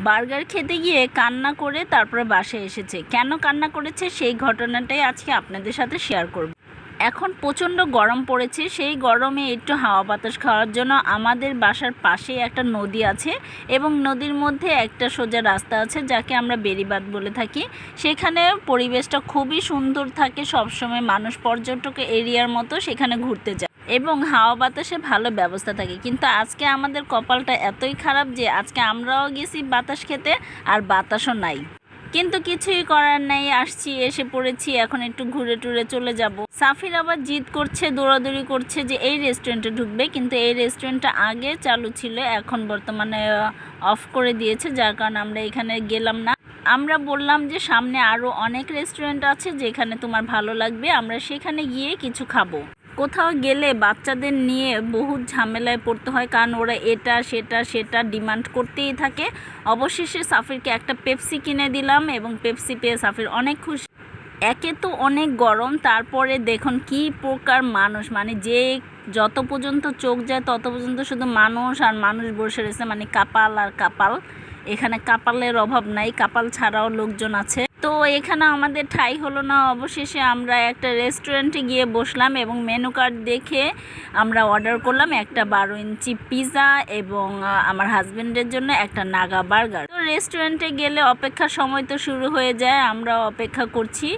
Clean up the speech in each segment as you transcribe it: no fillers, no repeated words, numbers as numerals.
Burger খেতে গিয়ে কান্না করে তারপরে বাসায় এসেছে। কেন কান্না করেছে সেই ঘটনাটাই আজকে আপনাদের সাথে শেয়ার করব। এখন প্রচণ্ড গরম পড়েছে, সেই গরমে একটু হাওয়া বাতাস খাওয়ার জন্য আমাদের বাসার পাশেই একটা নদী আছে এবং নদীর মধ্যে একটা সোজা রাস্তা আছে যাকে আমরা বেড়িবাঁধ বলে থাকি। সেখানে পরিবেশটা খুবই সুন্দর থাকে, সবসময় মানুষ পর্যটক এরিয়ার মতো সেখানে ঘুরতে যায় এবং হাওয়া বাতাসে ভালো ব্যবস্থা থাকে। কিন্তু আজকে আমাদের কপালটা এতই খারাপ যে আজকে আমরাও গেছি বাতাস খেতে আর বাতাসও নাই, কিন্তু কিছুই করার নাই, এসে পড়েছি। এখন একটু ঘুরে টুরে চলে যাব। সাফির আবার জিদ করছে, দৌড়াদৌড়ি করছে যে এই রেস্টুরেন্টে ঢুকবে, কিন্তু এই রেস্টুরেন্টটা আগে চালু ছিল, এখন বর্তমানে অফ করে দিয়েছে, যার কারণে আমরা এখানে গেলাম না। আমরা বললাম যে সামনে আরও অনেক রেস্টুরেন্ট আছে যেখানে তোমার ভালো লাগবে, আমরা সেখানে গিয়ে কিছু খাবো। কোথাও গেলে বাচ্চাদের নিয়ে বহুত ঝামেলায় পড়তে হয়, কারণ ওরা এটা সেটা ডিমান্ড করতেই থাকে। অবশেষে সাফিরকে একটা পেপসি কিনে দিলাম এবং পেপসি পেয়ে সাফির অনেক খুশি। একে তো অনেক গরম, তারপরে দেখুন কি প্রকার মানুষ, মানে যে যত পর্যন্ত চোখ যায় তত পর্যন্ত শুধু মানুষ আর মানুষ বসে রয়েছে, মানে কাপাল আর কাপাল। এখানে কাপালের অভাব নাই, কাপাল ছাড়াও লোকজন আছে। তো এখানে আমাদের ঠাই হলো না, অবশেষে আমরা একটা রেস্টুরেন্টে গিয়ে বসলাম এবং মেনু কার্ড দেখে আমরা অর্ডার করলাম একটা 12 ইঞ্চি পিৎজা এবং আমার হাজব্যান্ডের জন্য একটা নাগা বার্গার। তো রেস্টুরেন্টে গেলে অপেক্ষার সময় তো শুরু হয়ে যায়, আমরা অপেক্ষা করছি।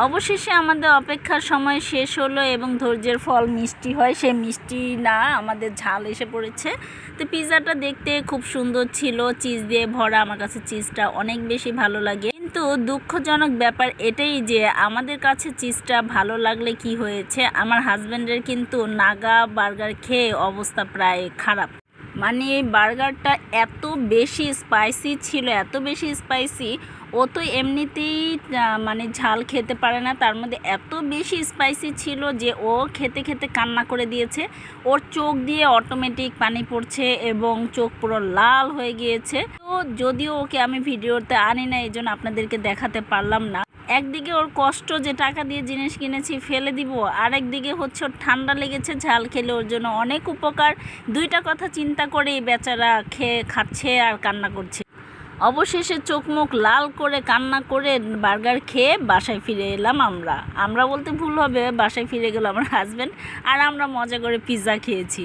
অবশেষে আমাদের অপেক্ষার সময় শেষ হলো এবং ধৈর্যের ফল মিষ্টি হয়, সে মিষ্টি না, আমাদের ঝাল এসে পড়েছে। তো পিৎজাটা দেখতে খুব সুন্দর ছিল, চিজ দিয়ে ভরা। আমার কাছে চিজটা অনেক বেশি ভালো লাগে, কিন্তু দুঃখজনক ব্যাপার এটাই যে আমাদের কাছে চিজটা ভালো লাগলে কি হয়েছে, আমার হাজব্যান্ডের কিন্তু নাগা বার্গার খেয়ে অবস্থা প্রায় খারাপ। মানে এই বার্গারটা এত বেশি স্পাইসি ছিল, এত বেশি স্পাইসি। ও তো এমনিতেই মানে ঝাল খেতে পারে না, তার মধ্যে এত বেশি স্পাইসি ছিল যে ও খেতে খেতে কান্না করে দিয়েছে। ওর চোখ দিয়ে অটোমেটিক পানি পড়ছে এবং চোখ পুরো লাল হয়ে গিয়েছে। তো যদিও ওকে আমি ভিডিওতে আনি না, এই জন্য আপনাদেরকে দেখাতে পারলাম না। একদিকে ওর কষ্ট যে টাকা দিয়ে জিনিস কিনেছি ফেলে দিব, আরেকদিকে হচ্ছে ওর ঠান্ডা লেগেছে, ঝাল খেলে ওর জন্য অনেক উপকার। দুইটা কথা চিন্তা করে বেচারা খাচ্ছে আর কান্না করছে। অবশেষে চোখ মুখ লাল করে কান্না করে বার্গার খেয়ে বাসায় ফিরে এলাম। আমরা বলতে ভুল হবে, বাসায় ফিরে গেল আমার হাজব্যান্ড, আর আমরা মজা করে পিৎজা খেয়েছি।